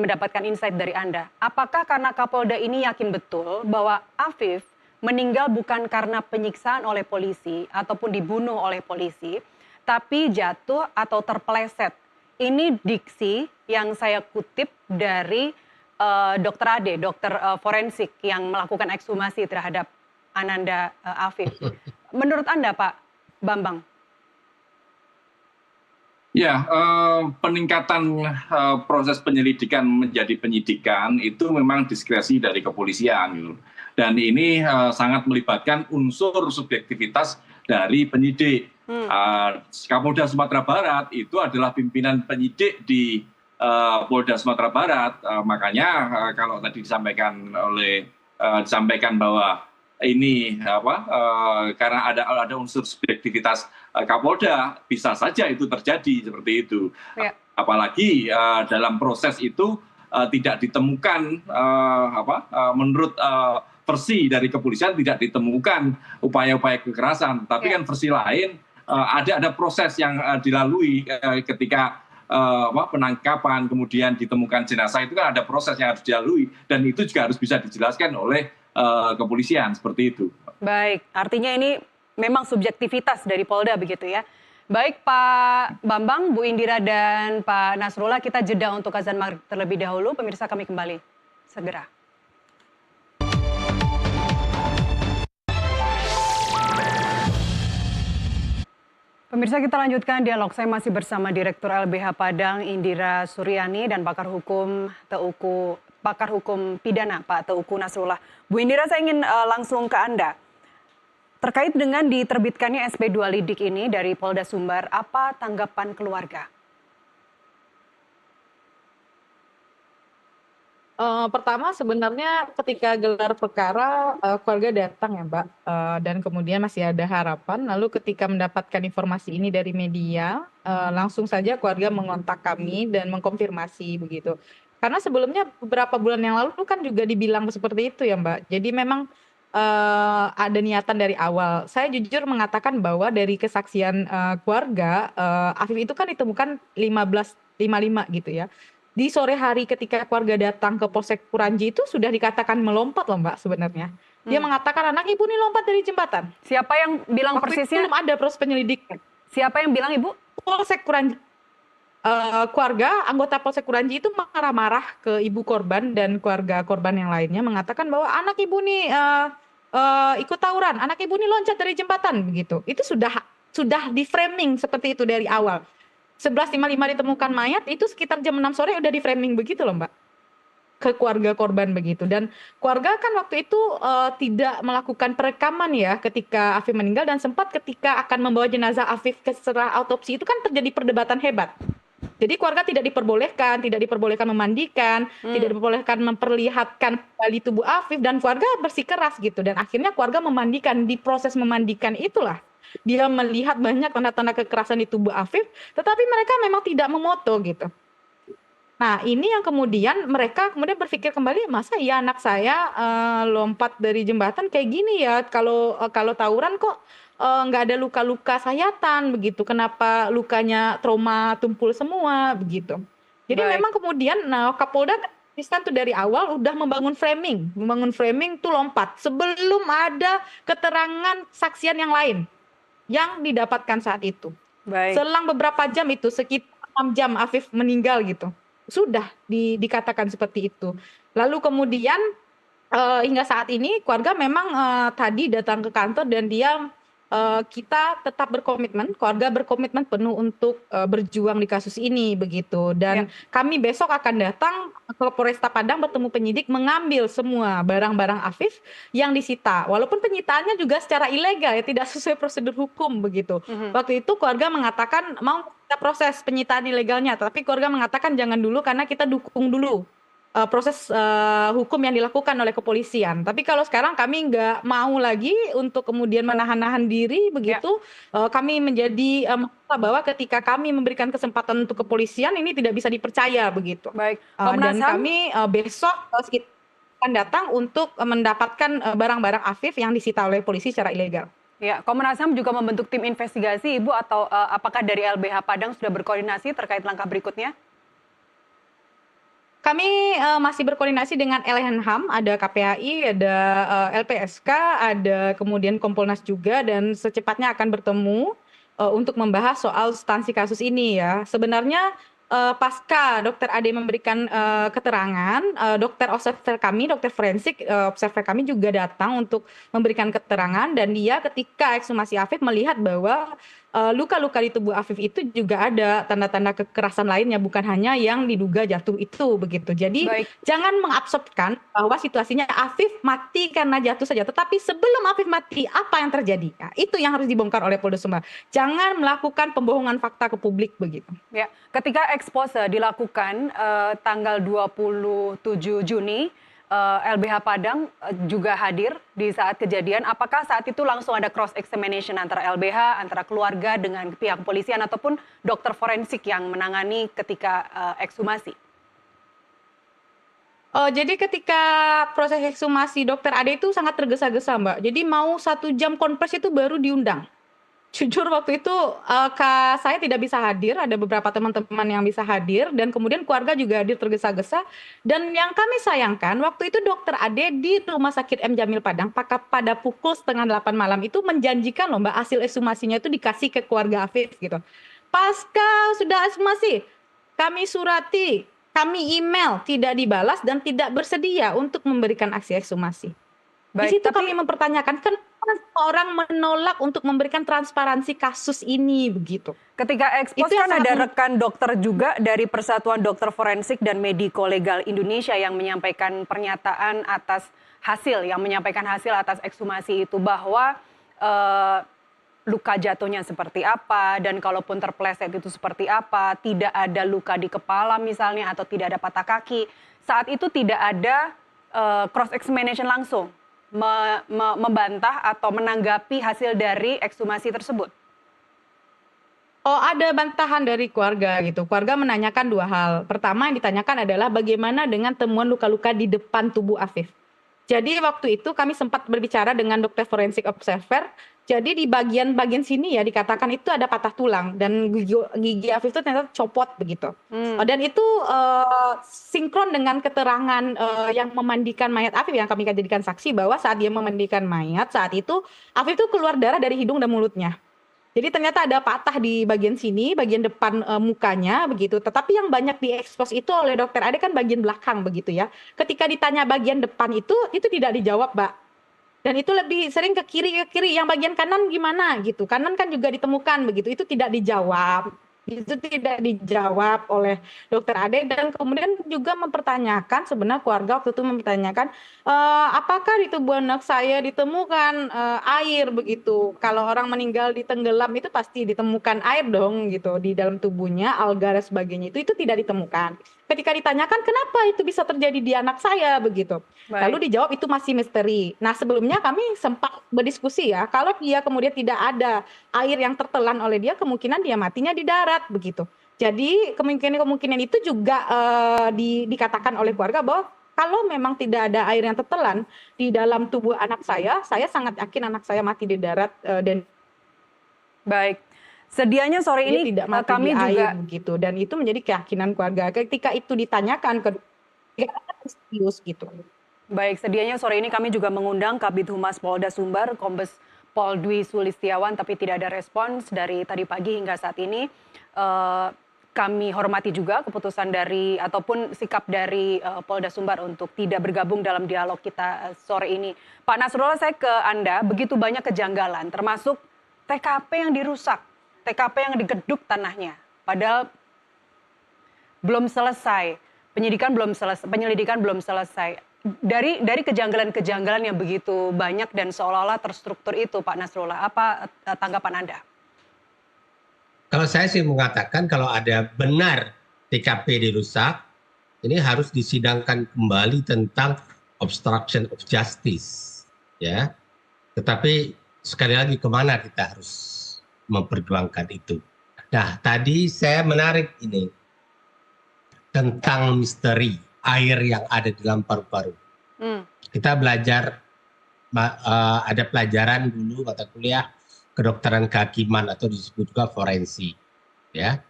mendapatkan insight dari Anda. Apakah karena Kapolda ini yakin betul bahwa Afif meninggal bukan karena penyiksaan oleh polisi ataupun dibunuh oleh polisi, tapi jatuh atau terpeleset? Ini diksi yang saya kutip dari Dr. Ade, dokter forensik yang melakukan ekshumasi terhadap Ananda Afif. Menurut Anda, Pak Bambang? Ya, peningkatan proses penyelidikan menjadi penyidikan itu memang diskresi dari kepolisian gitu. Dan ini sangat melibatkan unsur subjektivitas dari penyidik. Kapolda Sumatera Barat itu adalah pimpinan penyidik di Polda Sumatera Barat. Makanya kalau tadi disampaikan bahwa ini karena ada unsur subjektivitas Kapolda, bisa saja itu terjadi seperti itu. Ya. Apalagi dalam proses itu tidak ditemukan menurut versi dari kepolisian tidak ditemukan upaya-upaya kekerasan, tapi kan versi lain ada proses yang dilalui ketika penangkapan kemudian ditemukan jenazah, itu kan ada proses yang harus dilalui, dan itu juga harus bisa dijelaskan oleh kepolisian seperti itu. Baik, artinya ini memang subjektivitas dari Polda begitu ya. Baik Pak Bambang, Bu Indira dan Pak Nasrullah, kita jeda untuk azan maghrib terlebih dahulu. Pemirsa, kami kembali segera. Pemirsa, kita lanjutkan dialog. Saya masih bersama Direktur LBH Padang Indira Suryani dan pakar hukum pidana Pak Teuku Nasrullah. Bu Indira, saya ingin langsung ke Anda. Terkait dengan diterbitkannya SP2 Lidik ini dari Polda Sumbar, apa tanggapan keluarga? Pertama sebenarnya ketika gelar perkara keluarga datang ya Mbak, dan kemudian masih ada harapan. Lalu ketika mendapatkan informasi ini dari media, langsung saja keluarga mengontak kami dan mengkonfirmasi begitu. Karena sebelumnya beberapa bulan yang lalu kan juga dibilang seperti itu ya Mbak. Jadi memang ada niatan dari awal. Saya jujur mengatakan bahwa dari kesaksian keluarga, Afif itu kan ditemukan 15.55 gitu ya. Di sore hari ketika keluarga datang ke Polsek Kuranji itu sudah dikatakan melompat loh Mbak sebenarnya. Dia mengatakan anak ibu ini lompat dari jembatan. Siapa yang bilang Waktu itu persisnya? belum ada proses penyelidikan. Siapa yang bilang, Ibu? Polsek Kuranji. Keluarga anggota Polsek Kuranji itu marah-marah ke ibu korban dan keluarga korban yang lainnya, mengatakan bahwa anak ibu nih ikut tawuran, anak ibu nih loncat dari jembatan begitu. Itu sudah di framing seperti itu dari awal. 11.55 ditemukan mayat, itu sekitar jam 6 sore udah di framing begitu loh Mbak, ke keluarga korban begitu. Dan keluarga kan waktu itu tidak melakukan perekaman ya ketika Afif meninggal, dan sempat ketika akan membawa jenazah Afif ke setelah autopsi itu kan terjadi perdebatan hebat. Jadi keluarga tidak diperbolehkan memandikan, tidak diperbolehkan memperlihatkan kembali tubuh Afif, dan keluarga bersikeras gitu. Dan akhirnya keluarga memandikan. Di proses memandikan itulah dia melihat banyak tanda-tanda kekerasan di tubuh Afif, tetapi mereka memang tidak memoto gitu. Nah ini yang kemudian mereka berpikir kembali, masa iya anak saya lompat dari jembatan kayak gini ya, kalau tawuran kok nggak ada luka-luka sayatan begitu, kenapa lukanya trauma tumpul semua begitu. Jadi memang kemudian Kapolda kan tuh dari awal udah membangun framing tuh lompat sebelum ada keterangan saksian yang lain yang didapatkan saat itu. Selang beberapa jam itu, sekitar 6 jam Afif meninggal gitu, sudah dikatakan seperti itu. Lalu kemudian hingga saat ini keluarga memang tadi datang ke kantor dan kita tetap berkomitmen, keluarga berkomitmen penuh untuk berjuang di kasus ini begitu. Dan kami besok akan datang ke Polresta Padang bertemu penyidik, mengambil semua barang-barang Afif yang disita. Walaupun penyitaannya juga secara ilegal ya, tidak sesuai prosedur hukum begitu. Waktu itu keluarga mengatakan mau kita proses penyitaan ilegalnya, tapi keluarga mengatakan jangan dulu karena kita dukung dulu proses hukum yang dilakukan oleh kepolisian. Tapi kalau sekarang kami nggak mau lagi untuk kemudian menahan-nahan diri begitu, kami menjadi bahwa ketika kami memberikan kesempatan untuk kepolisian ini tidak bisa dipercaya begitu. Baik. Dan kami besok akan datang untuk mendapatkan barang-barang Afif yang disita oleh polisi secara ilegal. Ya, Komnas HAM juga membentuk tim investigasi, Ibu, atau apakah dari LBH Padang sudah berkoordinasi terkait langkah berikutnya? Kami masih berkoordinasi dengan LNHAM, ada KPAI, ada LPSK, ada kemudian Kompolnas juga, dan secepatnya akan bertemu untuk membahas soal substansi kasus ini ya. Sebenarnya pasca Dr. Ade memberikan keterangan, dokter observer kami, dokter forensik observer kami juga datang untuk memberikan keterangan, dan dia ketika ekshumasi Afif melihat bahwa luka-luka di tubuh Afif itu juga ada tanda-tanda kekerasan lainnya, bukan hanya yang diduga jatuh itu begitu. Jadi Baik. jangan mengabsurdkan bahwa situasinya Afif mati karena jatuh saja, tetapi sebelum Afif mati apa yang terjadi? Nah, itu yang harus dibongkar oleh Polda Sumbar. Jangan melakukan pembohongan fakta ke publik begitu. Ya, ketika expose dilakukan tanggal 27 Juni, LBH Padang juga hadir di saat kejadian. Apakah saat itu langsung ada cross examination antara LBH, antara keluarga dengan pihak kepolisian ataupun dokter forensik yang menangani ketika ekshumasi? Jadi ketika proses ekshumasi Dokter Ade itu sangat tergesa-gesa, Mbak. Jadi mau 1 jam konvers itu baru diundang. Jujur waktu itu saya tidak bisa hadir, ada beberapa teman-teman yang bisa hadir dan kemudian keluarga juga hadir tergesa-gesa. Dan yang kami sayangkan waktu itu Dokter Ade di Rumah Sakit M. Jamil Padang pada pukul 7:30 malam itu menjanjikan loh Mbak, hasil ekshumasinya itu dikasih ke keluarga Afif gitu. Pasca sudah ekshumasi, kami surati, kami email, tidak dibalas dan tidak bersedia untuk memberikan aksi ekshumasi. Di situ kami mempertanyakan kenapa orang menolak untuk memberikan transparansi kasus ini begitu. Ketika ekspos kan ada rekan dokter juga dari Persatuan Dokter Forensik dan Mediko Legal Indonesia yang menyampaikan pernyataan atas hasil atas ekshumasi itu bahwa luka jatuhnya seperti apa dan kalaupun terpleset itu seperti apa, tidak ada luka di kepala misalnya atau tidak ada patah kaki. Saat itu tidak ada cross examination langsung membantah atau menanggapi hasil dari ekshumasi tersebut. Oh, ada bantahan dari keluarga gitu. Keluarga menanyakan 2 hal. Pertama yang ditanyakan adalah bagaimana dengan temuan luka-luka di depan tubuh Afif. Jadi waktu itu kami sempat berbicara dengan dokter forensik observer. Jadi di bagian sini ya dikatakan itu ada patah tulang dan gigi Afif itu ternyata copot begitu. Dan itu sinkron dengan keterangan yang memandikan mayat Afif yang kami jadikan saksi bahwa saat dia memandikan mayat saat itu Afif itu keluar darah dari hidung dan mulutnya. Jadi ternyata ada patah di bagian sini, bagian depan mukanya begitu. Tetapi yang banyak diekspos itu oleh dokter Ade kan bagian belakang begitu ya. Ketika ditanya bagian depan itu tidak dijawab, Mbak. Dan itu lebih sering ke kiri, yang bagian kanan gimana gitu. Kanan kan juga ditemukan begitu, itu tidak dijawab. Itu tidak dijawab oleh dokter Ade dan kemudian juga mempertanyakan sebenarnya keluarga waktu itu mempertanyakan apakah di tubuh anak saya ditemukan air begitu. Kalau orang meninggal ditenggelam itu pasti ditemukan air dong gitu di dalam tubuhnya, alga dan sebagainya itu tidak ditemukan. Ketika ditanyakan kenapa itu bisa terjadi di anak saya begitu. Baik. Lalu dijawab itu masih misteri. Nah sebelumnya kami sempat berdiskusi ya, kalau dia kemudian tidak ada air yang tertelan oleh dia, kemungkinan dia matinya di darat begitu. Jadi kemungkinan itu juga dikatakan oleh keluarga bahwa kalau memang tidak ada air yang tertelan di dalam tubuh anak saya sangat yakin anak saya mati di darat dan baik. Sedianya sore ini tidak mati kami di juga air begitu dan itu menjadi keyakinan keluarga. Ketika itu ditanyakan ke serius gitu. Baik, sedianya sore ini kami juga mengundang Kabid Humas Polda Sumbar, Kombes Pol Dwi Sulistiawan, tapi tidak ada respons dari tadi pagi hingga saat ini. Kami hormati juga keputusan dari ataupun sikap dari Polda Sumbar untuk tidak bergabung dalam dialog kita sore ini. Pak Nasrullah, saya ke Anda, begitu banyak kejanggalan, termasuk TKP yang dirusak, TKP yang digeduk tanahnya, padahal belum selesai, penyelidikan belum selesai. Dari kejanggalan-kejanggalan yang begitu banyak dan seolah-olah terstruktur itu, Pak Nasrullah, apa tanggapan Anda? Kalau saya sih mengatakan kalau ada benar TKP dirusak, ini harus disidangkan kembali tentang obstruction of justice, ya. Tetapi sekali lagi kemana kita harus memperjuangkan itu. Nah, tadi saya menarik ini tentang misteri air yang ada di dalam paru-paru. Kita belajar, ada pelajaran dulu mata kuliah kedokteran kehakiman atau disebut juga forensik. Ya,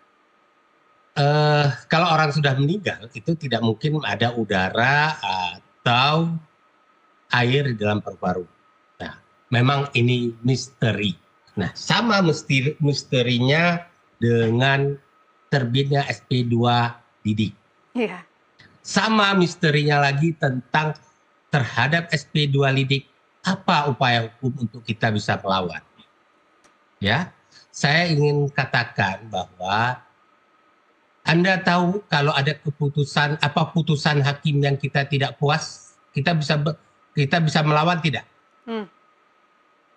kalau orang sudah meninggal itu tidak mungkin ada udara atau air di dalam paru-paru. Nah, memang ini misteri. Nah, sama misterinya dengan terbitnya SP2 Didik. Iya. Sama misterinya lagi tentang terhadap SP2 Lidik, apa upaya hukum untuk kita bisa melawan. Ya, saya ingin katakan bahwa Anda tahu kalau ada keputusan putusan hakim yang kita tidak puas, kita bisa melawan tidak?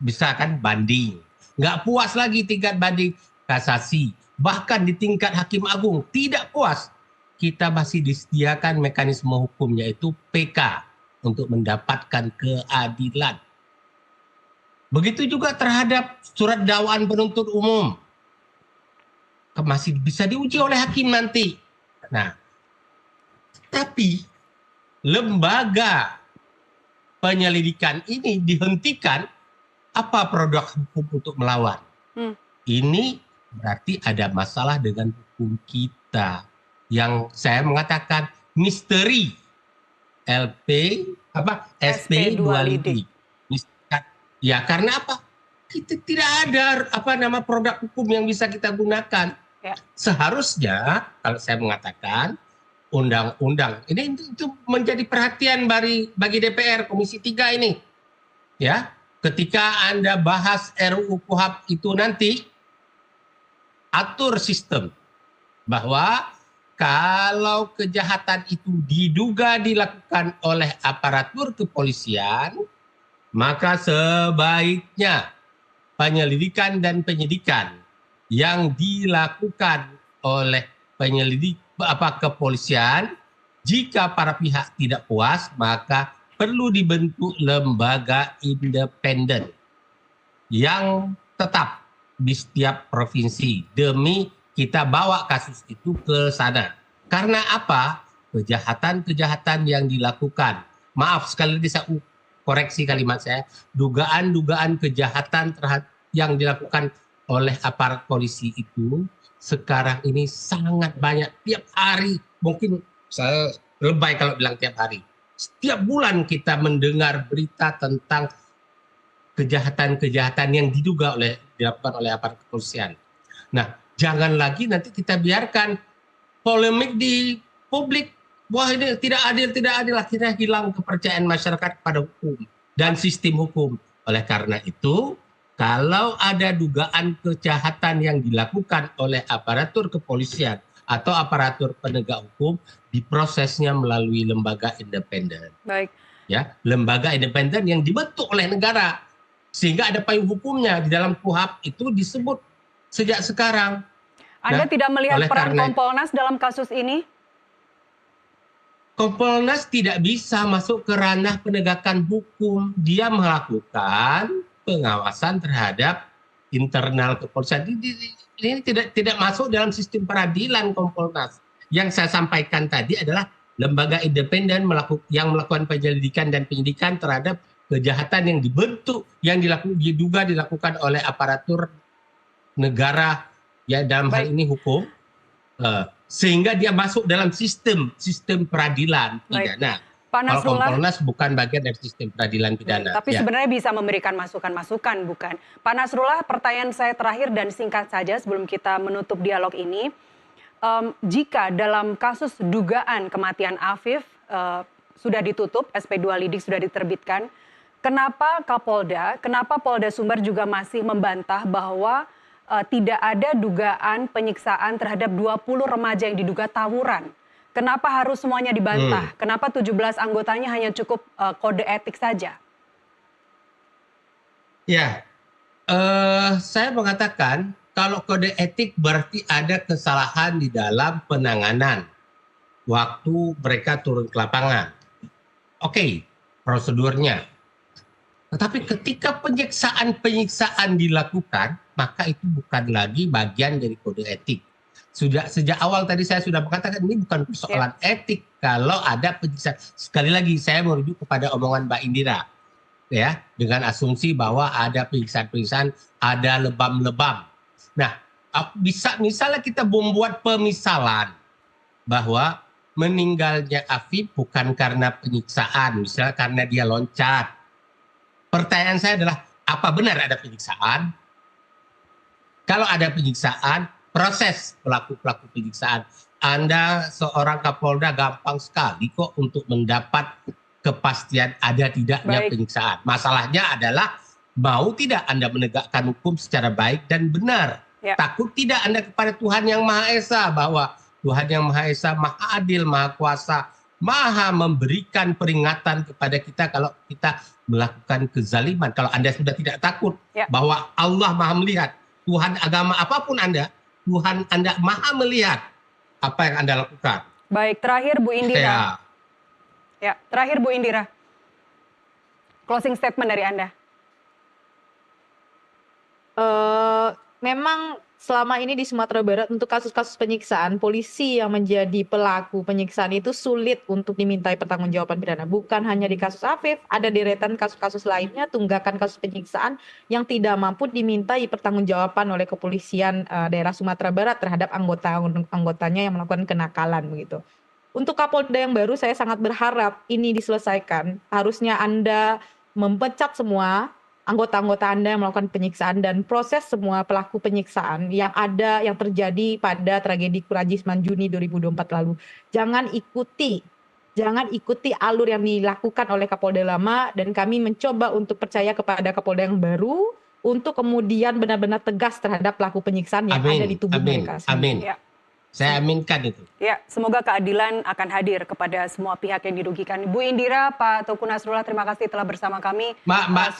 Bisa kan, banding. Nggak puas lagi tingkat banding, kasasi. Bahkan di tingkat hakim agung tidak puas, kita masih disediakan mekanisme hukum yaitu PK untuk mendapatkan keadilan. Begitu juga terhadap surat dakwaan penuntut umum. Masih bisa diuji oleh hakim nanti. Nah, tapi lembaga penyelidikan ini dihentikan, apa produk hukum untuk melawan? Ini berarti ada masalah dengan hukum kita. Yang saya mengatakan misteri SP2 lidik. Ya karena apa? Kita tidak ada produk hukum yang bisa kita gunakan. Ya. Seharusnya kalau saya mengatakan undang-undang ini itu menjadi perhatian bagi DPR Komisi 3 ini. Ya, ketika Anda bahas RUU KUHP itu nanti atur sistem bahwa kalau kejahatan itu diduga dilakukan oleh aparatur kepolisian, maka sebaiknya penyelidikan dan penyidikan yang dilakukan oleh kepolisian, jika para pihak tidak puas, maka perlu dibentuk lembaga independen yang tetap di setiap provinsi demi kita bawa kasus itu ke sana. Karena apa? Kejahatan-kejahatan yang dilakukan. Maaf sekali lagi saya koreksi kalimat saya, dugaan-dugaan kejahatan yang dilakukan oleh aparat polisi itu sekarang ini sangat banyak. Tiap hari, mungkin saya lebay kalau bilang tiap hari. Setiap bulan kita mendengar berita tentang kejahatan-kejahatan yang dilakukan oleh aparat kepolisian. Nah, jangan lagi nanti kita biarkan polemik di publik. Wah, ini tidak adil, akhirnya hilang kepercayaan masyarakat pada hukum dan sistem hukum. Oleh karena itu, kalau ada dugaan kejahatan yang dilakukan oleh aparatur kepolisian atau aparatur penegak hukum, diprosesnya melalui lembaga independen. Baik. Ya, lembaga independen yang dibentuk oleh negara, sehingga ada payung hukumnya. Di dalam KUHP itu disebut sejak sekarang. Anda tidak melihat peran Kompolnas dalam kasus ini? Kompolnas tidak bisa masuk ke ranah penegakan hukum. Dia melakukan pengawasan terhadap internal kepolisian. Ini tidak masuk dalam sistem peradilan Kompolnas. Yang saya sampaikan tadi adalah lembaga independen yang melakukan penyelidikan dan penyidikan terhadap kejahatan yang diduga dilakukan oleh aparatur negara, ya dalam hal ini hukum. Sehingga dia masuk dalam sistem peradilan pidana. Pak Nasrullah, Kompolnas bukan bagian dari sistem peradilan pidana. Tapi sebenarnya bisa memberikan masukan-masukan, bukan? Pak Nasrullah, pertanyaan saya terakhir dan singkat saja sebelum kita menutup dialog ini. Jika dalam kasus dugaan kematian Afif sudah ditutup, SP2 lidik sudah diterbitkan, kenapa Polda Sumbar juga masih membantah bahwa tidak ada dugaan penyiksaan terhadap 20 remaja yang diduga tawuran? Kenapa harus semuanya dibantah? Kenapa 17 anggotanya hanya cukup kode etik saja? Ya, saya mengatakan kalau kode etik berarti ada kesalahan di dalam penanganan waktu mereka turun ke lapangan. Oke, prosedurnya. Tetapi ketika penyiksaan dilakukan, maka itu bukan lagi bagian dari kode etik. Sejak awal tadi saya sudah mengatakan ini bukan persoalan etik kalau ada penyiksaan. Sekali lagi saya merujuk kepada omongan Mbak Indira, ya, dengan asumsi bahwa ada penyiksaan, ada lebam-lebam. Nah, misalnya kita membuat pemisalan bahwa meninggalnya Afif bukan karena penyiksaan, misalnya karena dia loncat. Pertanyaan saya adalah, apa benar ada penyiksaan? Kalau ada penyiksaan, proses pelaku penyiksaan. Anda seorang Kapolda gampang sekali kok untuk mendapat kepastian ada tidaknya penyiksaan. Masalahnya adalah mau tidak Anda menegakkan hukum secara baik dan benar. Ya. Takut tidak Anda kepada Tuhan Yang Maha Esa, bahwa Tuhan Yang Maha Esa Maha Adil, Maha Kuasa, Maha memberikan peringatan kepada kita kalau kita melakukan kezaliman. Kalau Anda sudah tidak takut bahwa Allah Maha melihat, Tuhan agama apapun Anda, Tuhan Anda Maha melihat apa yang Anda lakukan. Baik, terakhir Bu Indira. Ya, terakhir Bu Indira. Closing statement dari Anda. Memang selama ini di Sumatera Barat untuk kasus-kasus penyiksaan, polisi yang menjadi pelaku penyiksaan itu sulit untuk dimintai pertanggungjawaban pidana. Bukan hanya di kasus Afif, ada deretan kasus-kasus lainnya, tunggakan kasus penyiksaan yang tidak mampu dimintai pertanggungjawaban oleh kepolisian daerah Sumatera Barat terhadap anggotanya yang melakukan kenakalan begitu. Untuk Kapolda yang baru, saya sangat berharap ini diselesaikan. Harusnya Anda memecat semua anggota-anggota Anda yang melakukan penyiksaan dan proses semua pelaku penyiksaan yang terjadi pada tragedi Kurajisman Juni 2024 lalu. Jangan ikuti alur yang dilakukan oleh Kapolda lama, dan kami mencoba untuk percaya kepada Kapolda yang baru untuk kemudian benar-benar tegas terhadap pelaku penyiksaan yang ada di tubuh mereka. Amin. Ya. Saya aminkan itu. Ya, semoga keadilan akan hadir kepada semua pihak yang dirugikan. Bu Indira, Pak Teuku Nasrullah, terima kasih telah bersama kami. Mbak,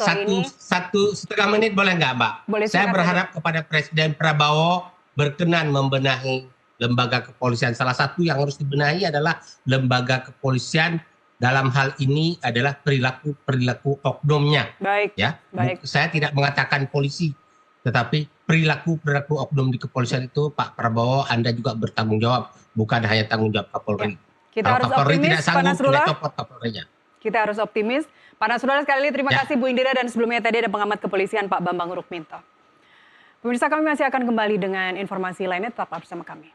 satu setengah menit boleh nggak, Mbak? Boleh. Saya berharap kepada Presiden Prabowo berkenan membenahi lembaga kepolisian. Salah satu yang harus dibenahi adalah lembaga kepolisian. Dalam hal ini adalah perilaku oknumnya. Baik. Ya, baik. Saya tidak mengatakan polisi, tetapi perilaku oknum di kepolisian itu, Pak Prabowo, Anda juga bertanggung jawab, bukan hanya tanggung jawab Kapolri. Kita Kalau harus Kapolri optimis, tidak Pak sanggup, Nasrullah. copot Kapolrinya. Kita harus optimis. Pak Nasrullah, sekali lagi terima kasih Bu Indira, dan sebelumnya tadi ada pengamat kepolisian Pak Bambang Rukminto. Pemirsa, kami masih akan kembali dengan informasi lainnya, tetap bersama kami.